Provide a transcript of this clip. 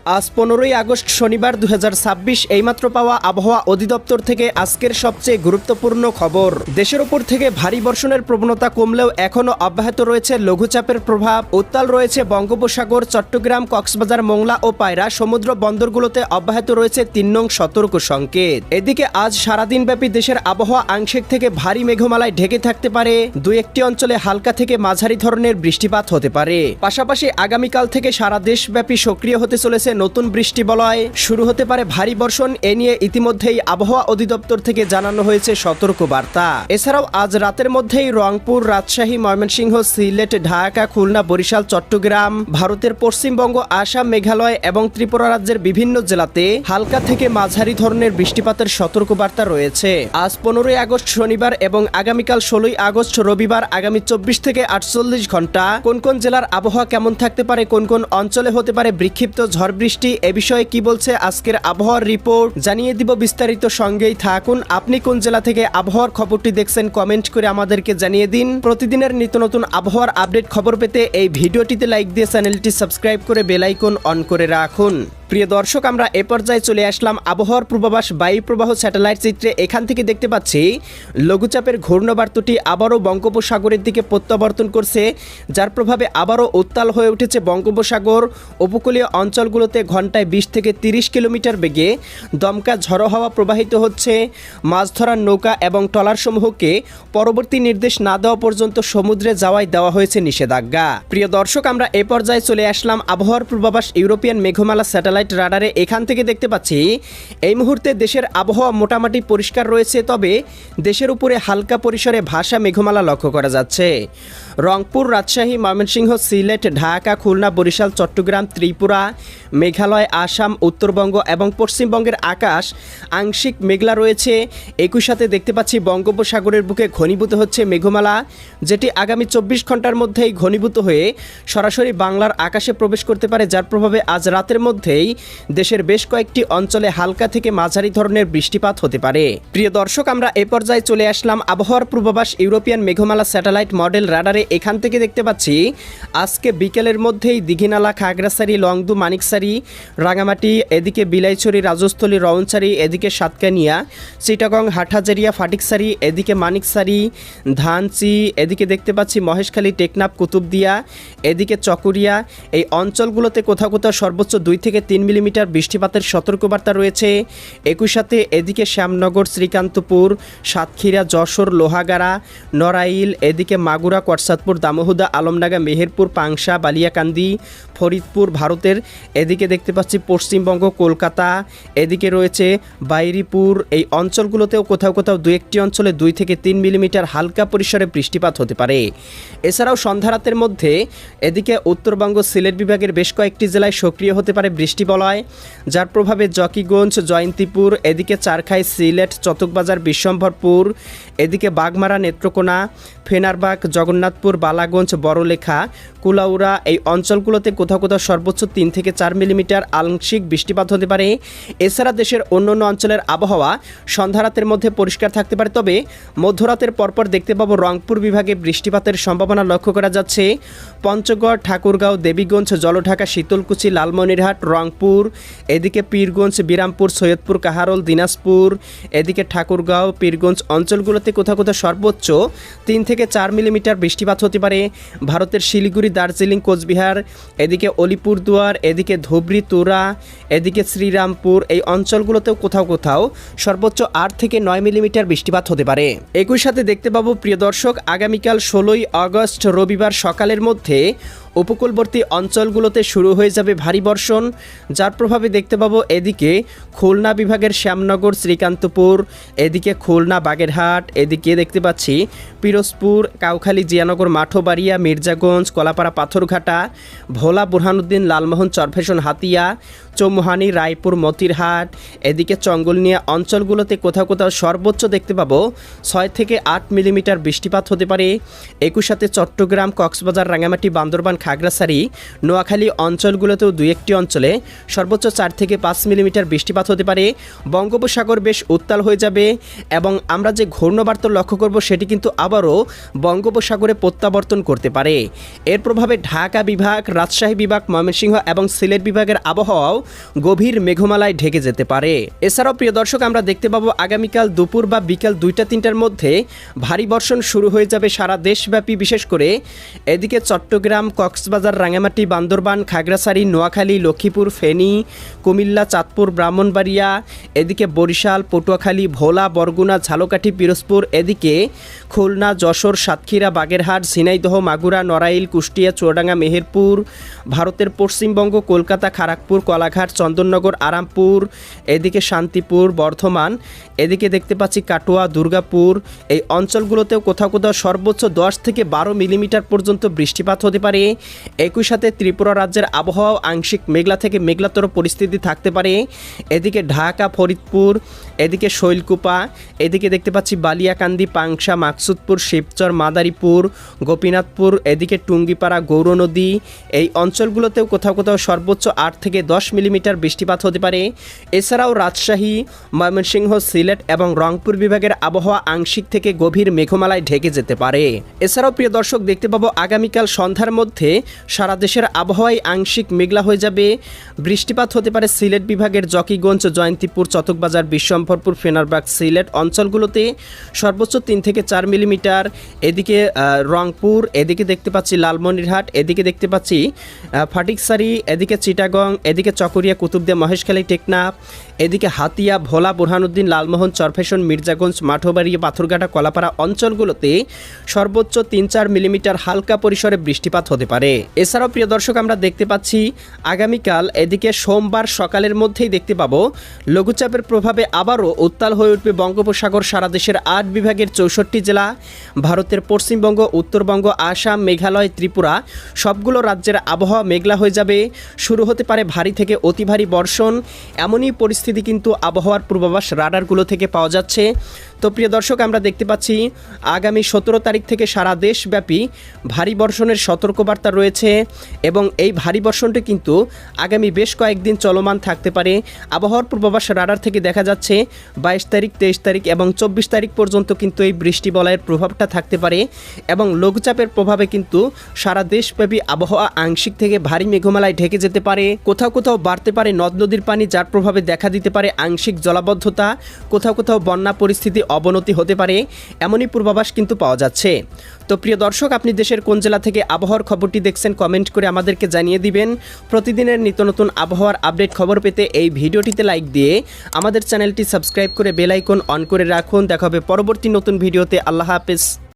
আজ 15ই আগস্ট শনিবার 2026 এইমাত্র পাওয়া আবহাওয়া অধিদপ্তর থেকে আজকের সবচেয়ে গুরুত্বপূর্ণ খবর। দেশের উপর থেকে ভারী বর্ষণের প্রবণতা কমলেও এখনও অব্যাহত রয়েছে লঘুচাপের প্রভাব। উত্তাল রয়েছে বঙ্গোপসাগর, চট্টগ্রাম, কক্সবাজার, মোংলা ও পায়রা সমুদ্র বন্দরগুলোতে অব্যাহত রয়েছে 3 নং সতর্ক সংকেত। এদিকে আজ সারাদিনব্যাপী দেশের আবহাওয়া আংশিক থেকে ভারী মেঘমালায় ঢেকে থাকতে পারে। দুই একটি অঞ্চলে হালকা থেকে মাঝারি ধরনের বৃষ্টিপাত হতে পারে। পাশাপাশি আগামীকাল থেকে সারা দেশব্যাপী সক্রিয় হতে চলেছে নতুন বৃষ্টি বলয়। শুরু হতে পারে ভারী বর্ষণ। এ নিয়ে ইতিমধ্যেই আবহাওয়া অধিদপ্তর থেকে জানানো হয়েছে সতর্ক বার্তা। এছাড়াও আজ রাতের মধ্যেই রংপুর, রাজশাহী, ময়মনসিংহ, সিলেট, ঢাকা, খুলনা, বরিশাল, চট্টগ্রাম, ভারতের পশ্চিমবঙ্গ, আসাম, মেঘালয় এবং ত্রিপুরা রাজ্যের বিভিন্ন জেলাতে হালকা থেকে মাঝারি ধরনের বৃষ্টিপাতের সতর্ক বার্তা রয়েছে। আজ 15ই আগস্ট শনিবার এবং আগামীকাল 16ই আগস্ট রবিবার আগামী 24 থেকে 48 ঘন্টা কোন কোন জেলার আবহাওয়া কেমন থাকতে পারে, কোন কোন অঞ্চলে হতে পারে বিক্ষিপ্ত ঝড় বৃষ্টি, এ বিষয়ে কি বলছে আজকের আবহাওয়ার রিপোর্ট জানিয়ে দিব বিস্তারিত। সঙ্গেই থাকুন। আপনি কোন জেলা থেকে আবহাওয়ার খবরটি দেখছেন কমেন্ট করে আমাদেরকে জানিয়ে দিন। প্রতিদিনের নিত্য নতুন আবহাওয়ার আপডেট খবর পেতে এই ভিডিওটিতে লাইক দিয়ে চ্যানেলটি সাবস্ক্রাইব করে বেল আইকন অন করে রাখুন। প্রিয় দর্শক, আমরা এ পর্যায়ে চলে আসলাম আবহাওয়ার পূর্বাভাস বায়ু প্রবাহ স্যাটেলাইট চিত্রে। এখান থেকে দেখতে পাচ্ছি লঘুচাপের ঘূর্ণবার্তটি আবারও বঙ্গোপসাগরের দিকে প্রত্যাবর্তন করছে, যার প্রভাবে আবারও উত্তাল হয়ে উঠেছে বঙ্গোপসাগর। উপকূলীয় অঞ্চলগুলোতে ঘন্টায় 20 থেকে 30 কিলোমিটার বেগে দমকা ঝড়ো হাওয়া প্রবাহিত হচ্ছে। মাছ ধরার নৌকা এবং ট্রলারসমূহকে পরবর্তী নির্দেশ না দেওয়া পর্যন্ত সমুদ্রে যাওয়ায় দেওয়া হয়েছে নিষেধাজ্ঞা। প্রিয় দর্শক, আমরা এ পর্যায়ে চলে আসলাম আবহাওয়ার পূর্বাভাস ইউরোপিয়ান মেঘমালা স্যাটেলাইট রাডারে। এখান থেকে দেখতে পাচ্ছি এই মুহূর্তে দেশের আবহাওয়া মোটামুটি পরিষ্কার রয়েছে, তবে দেশের উপরে হালকা পরিসরে ভাসা মেঘমালা লক্ষ্য করা যাচ্ছে। রংপুর, রাজশাহী, ময়মনসিংহ, সিলেট, ঢাকা, খুলনা, বরিশাল, চট্টগ্রাম, ত্রিপুরা, মেঘালয়, আসাম, উত্তরবঙ্গ এবং পশ্চিমবঙ্গের আকাশ আংশিক মেঘলা রয়েছে। একই সাথে দেখতে পাচ্ছি বঙ্গোপসাগরের বুকে ঘনীভূত হচ্ছে মেঘমালা, যেটি আগামী 24 ঘন্টার মধ্যেই ঘনীভূত হয়ে সরাসরি বাংলার আকাশে প্রবেশ করতে পারে, যার প্রভাবে আজ রাতের মধ্যেই দেশের বেশ কয়েকটি অঞ্চলে হালকা থেকে মাঝারি ধরনের বৃষ্টিপাত হতে পারে। প্রিয় দর্শক, আমরা এ পর্যায়ে চলে আসলাম আবহাওয়ার পূর্বাভাস ইউরোপিয়ান মেঘমালা স্যাটেলাইট মডেল রাডারে। এখান থেকে দেখতে পাচ্ছি আজকে বিকেলের মধ্যেই দীঘিনালা, খাগড়াছড়ি, লংদু, মানিকছড়ি, রাঙামাটি, এদিকে বিলাইছড়ি, রাজস্থলী, রওনছড়ি, এদিকে সাতকানিয়া, চিটাগং, হাটহাজারিয়া, ফাটিকছড়ি, এদিকে মানিকছড়ি, ধানচি, এদিকে দেখতে পাচ্ছি মহেশখালী, টেকনাফ, কুতুবদিয়া, এদিকে চকরিয়া, এই অঞ্চলগুলোতে কোথাও কোথাও সর্বোচ্চ 2 থেকে 3 মিলিমিটার বৃষ্টিপাতের সতর্কবার্তা রয়েছে। একই সাথে এদিকে শ্যামনগর, শ্রীকান্তপুর, সাতক্ষীরা, যশোর, লোহাগাড়া, নড়াইল, এদিকে মাগুরা, কটসাদপুর, দামোহদা, আলমডাঙ্গা, মেহেরপুর, পাংশা, বালিয়াকান্দি, ফরিদপুর, ভারতের এদিকে দেখতে পাচ্ছি পশ্চিমবঙ্গ, কলকাতা, এদিকে রয়েছে বাইরিপুর, এই অঞ্চলগুলোতেও কোথাও কোথাও 2-1টি অঞ্চলে 2 থেকে 3 মিলিমিটার হালকা পরিসরে বৃষ্টিপাত হতে পারে। এছাড়াও সন্ধ্যারাতের মধ্যে এদিকে উত্তরবঙ্গ, সিলেট বিভাগের বেশ কয়েকটি জেলায় সক্রিয় হতে পারে বৃষ্টি বলয়, যার প্রভাবে জকিগঞ্জ, জয়ন্তীপুর, এদিকে চারখাই, সিলেট, চতকবাজার, বিশ্বম্ভরপুর, এদিকে বাগমারা, নেত্রকোনা, ফেনারবাগ, জগন্নাথপুর, বালাগঞ্জ, বড়লেখা, কুলাউড়া, এই অঞ্চলগুলোতে কোথাও কোথাও সর্বোচ্চ 3 থেকে 4 মিলিমিটার আংশিক বৃষ্টিপাত হতে পারে। এছাড়া দেশের অন্যান্য অঞ্চলের আবহাওয়া সন্ধ্যারাতের মধ্যে পরিষ্কার থাকতে পারে, তবে মধ্যরাতের পরপর দেখতে পাবো রংপুর বিভাগে বৃষ্টিপাতের সম্ভাবনা লক্ষ্য করা যাচ্ছে। পঞ্চগড়, ঠাকুরগাঁও, দেবীগঞ্জ, জলঢাকা, শীতলকুচি, লালমনিরহাট, রংপুর, এদিকে পীরগঞ্জ, বিরামপুর, সৈয়দপুর, কাহারোল, দিনাজপুর, এদিকে ঠাকুরগাঁও, পীরগঞ্জ অঞ্চলগুলোতে কোথাও কোথাও সর্বোচ্চ 3 থেকে 4 মিলিমিটার বৃষ্টিপাত হতে পারে। ভারতের শিলিগুড়ি, দার্জিলিং, কোচবিহার, এদিকে অলিপুরদুয়ার, এদিকে ধুবড়ী, তুরা, এদিকে শ্রীরামপুর, এই অঞ্চলগুলোতেও কোথাও কোথাও সর্বোচ্চ 8 থেকে 9 মিলিমিটার বৃষ্টিপাত হতে পারে। একই সাথে দেখতে পাবো প্রিয় দর্শক আগামীকাল 16ই আগস্ট রবিবার সকালের মধ্যে উপকূলবর্তী অঞ্চলগুলোতে শুরু হয়ে যাবে ভারী বর্ষণ, যার প্রভাবে দেখতে পাবো এদিকে খুলনা বিভাগের শ্যামনগর, শ্রীকান্তপুর, এদিকে খুলনা, বাগেরহাট, এদিকে দেখতে পাচ্ছি পিরোজপুর, কাউখালী, জিয়ানগর, মাঠোবাড়িয়া, মির্জাগঞ্জ, কলাপাড়া, পাথরঘাটা, ভোলা, বুরহানুদ্দিন, লালমোহন, চরফেশন, হাতিয়া, চৌমুহানি, রায়পুর, মতিরহাট, এদিকে চঙ্গলনিয়া অঞ্চলগুলোতে কোথাও কোথাও সর্বোচ্চ দেখতে পাবো 6 থেকে 8 মিলিমিটার বৃষ্টিপাত হতে পারে। একই সাথে চট্টগ্রাম, কক্সবাজার, রাঙামাটি, বান্দরবান, খাগড়াছড়ি, নোয়াখালী অঞ্চলগুলোতেও 2-1টি অঞ্চলে সর্বোচ্চ 4 থেকে 5 মিলিমিটার বৃষ্টিপাত হতে পারে। বঙ্গোপসাগর বেশ উত্তাল হয়ে যাবে এবং আমরা যে ঘূর্ণবার্তা লক্ষ্য করব সেটি কিন্তু আবারও বঙ্গোপসাগরে প্রত্যাবর্তন করতে পারে। এর প্রভাবে ঢাকা বিভাগ, রাজশাহী বিভাগ, ময়মনসিংহ এবং সিলেট বিভাগের আবহাওয়াও গভীর মেঘমালায় ঢেকে যেতে পারে। এছাড়াও প্রিয় দর্শক, আমরা দেখতে পাবো আগামীকাল দুপুর বা বিকাল 2টা-3টার মধ্যে ভারী বর্ষণ শুরু হয়ে যাবে সারা দেশব্যাপী। বিশেষ করে এদিকে চট্টগ্রাম, কক্সবাজার, রাঙামাটি, বান্দরবান, খাগড়াছড়ি, নোয়াখালী, লক্ষ্মীপুর, ফেনী, কুমিল্লা, চাঁদপুর, ব্রাহ্মণবাড়িয়া, এদিকে বরিশাল, পটুয়াখালী, ভোলা, বরগুনা, ঝালকাঠি, পিরোজপুর, এদিকে খুলনা, যশোর, সাতক্ষীরা, বাগেরহাট, ঝিনাইদহ, মাগুরা, নড়াইল, কুষ্টিয়া, চুয়াডাঙ্গা, মেহেরপুর, ভারতের পশ্চিমবঙ্গ, কলকাতা, খড়গপুর, কলাঘাট, চন্দননগর, আরামপুর, এদিকে শান্তিপুর, বর্ধমান, এদিকে দেখতে পাচ্ছি কাটোয়া, দুর্গাপুর, এই অঞ্চলগুলোতেও কোথাও কোথাও সর্বোচ্চ 10 থেকে 12 মিলিমিটার পর্যন্ত বৃষ্টিপাত হতে পারে। একই সাথে ত্রিপুরা রাজ্যের আবহাওয়া আংশিক মেঘলা থেকে মেঘলাতর পরিস্থিতি থাকতে পারে। এদিকে ঢাকা, ফরিদপুর, এদিকে শৈলকুপা, এদিকে দেখতে পাচ্ছি বালিয়াকান্দি, পাংশা, মাকসুদপুর, শিবচর, মাদারীপুর, গোপীনাথপুর, এদিকে টুঙ্গিপাড়া, গৌরনদী, এই অঞ্চলগুলোতেও কোথাও কোথাও সর্বোচ্চ 8 থেকে 10 মিলিমিটার বৃষ্টিপাত হতে পারে। এছাড়াও রাজশাহী, ময়মনসিংহ, সিলেট এবং রংপুর বিভাগের আবহাওয়া আংশিক থেকে গভীর মেঘমালায় ঢেকে যেতে পারে। এছাড়াও প্রিয় দর্শক, দেখতে পাবো আগামীকাল সন্ধ্যার মধ্যে সারা দেশের আবহাওয়ায় আংশিক মেঘলা হয়ে যাবে। বৃষ্টিপাত হতে পারে সিলেট বিভাগের জকিগঞ্জ, জয়ন্তীপুর, চতকবাজার, বিশ্বম্ভরপুর, ফেনারবাগ, সিলেট অঞ্চলগুলোতে সর্বোচ্চ 3 থেকে 4 মিলিমিটার। এদিকে রংপুর, এদিকে দেখতে পাচ্ছি লালমনিরহাট, এদিকে দেখতে পাচ্ছি ফাটিকসারি, এদিকে চিটাগং, এদিকে চকরিয়া, কুতুবদিয়া, মহেশখালী, টেকনাফ, এদিকে হাতিয়া, ভোলা, বুরহানুদ্দিন, লালমোহন, চরফেশন, মির্জাগঞ্জ, মাঠবাড়ি, পাথরঘাটা, কলাপাড়া অঞ্চলগুলোতে সর্বোচ্চ 3-4 মিলিমিটার হালকা পরিসরে বৃষ্টিপাত হতে পারে। এছাড়াও প্রিয় দর্শক, আমরা দেখতে পাচ্ছি আগামীকাল এদিকে সোমবার সকালের মধ্যেই দেখতে পাবো লঘুচাপের প্রভাবে আবারও উত্তাল হয়ে উঠবে বঙ্গোপসাগর। সারা দেশের 8 বিভাগের 64 জেলা, ভারতের পশ্চিমবঙ্গ, উত্তরবঙ্গ, আসাম, মেঘালয়, ত্রিপুরা সবগুলো রাজ্যের আবহাওয়া মেঘলা হয়ে যাবে। শুরু হতে পারে ভারী থেকে অতি ভারী বর্ষণ। এমনই পরিস্থিতি কিন্তু আবহাওয়ার পূর্বাভাস রাডারগুলো থেকে পাওয়া যাচ্ছে। তো প্রিয় দর্শক, আমরা দেখতে পাচ্ছি আগামী 17 তারিখ থেকে সারা দেশব্যাপী ভারী বর্ষণের সতর্কবার্তা রয়েছে এবং এই ভারী বর্ষণটি কিন্তু আগামী বেশ কয়েকদিন চলমান থাকতে পারে। আবহাওয়ার পূর্বাভাস রাডার থেকে দেখা যাচ্ছে 22 তারিখ, 23 তারিখ এবং 24 তারিখ পর্যন্ত কিন্তু এই বৃষ্টি বলয়ের প্রভাবটা থাকতে পারে এবং লঘুচাপের প্রভাবে কিন্তু সারা দেশব্যাপী আবহাওয়া আংশিক থেকে ভারী মেঘমালায় ঢেকে যেতে পারে। কোথাও কোথাও বাড়তে পারে নদ নদীর পানি, যার প্রভাবে দেখা দিতে পারে আংশিক জলাবদ্ধতা, কোথাও কোথাও বন্যা পরিস্থিতি অবনতি হতে পারে, এমনই পূর্বাভাস কিন্তু পাওয়া যাচ্ছে। তো প্রিয় দর্শক, আপনি দেশের কোন জেলা থেকে আবহাওয়ার খবরটি দেখছেন কমেন্ট করে আমাদেরকে জানিয়ে দিবেন। প্রতিদিনের নিত্য নতুন আবহাওয়ার আপডেট খবর পেতে এই ভিডিওটিতে লাইক দিয়ে আমাদের চ্যানেলটি সাবস্ক্রাইব করে বেল আইকন অন করে রাখুন। দেখা হবে পরবর্তী নতুন ভিডিওতে। আল্লাহ হাফেজ।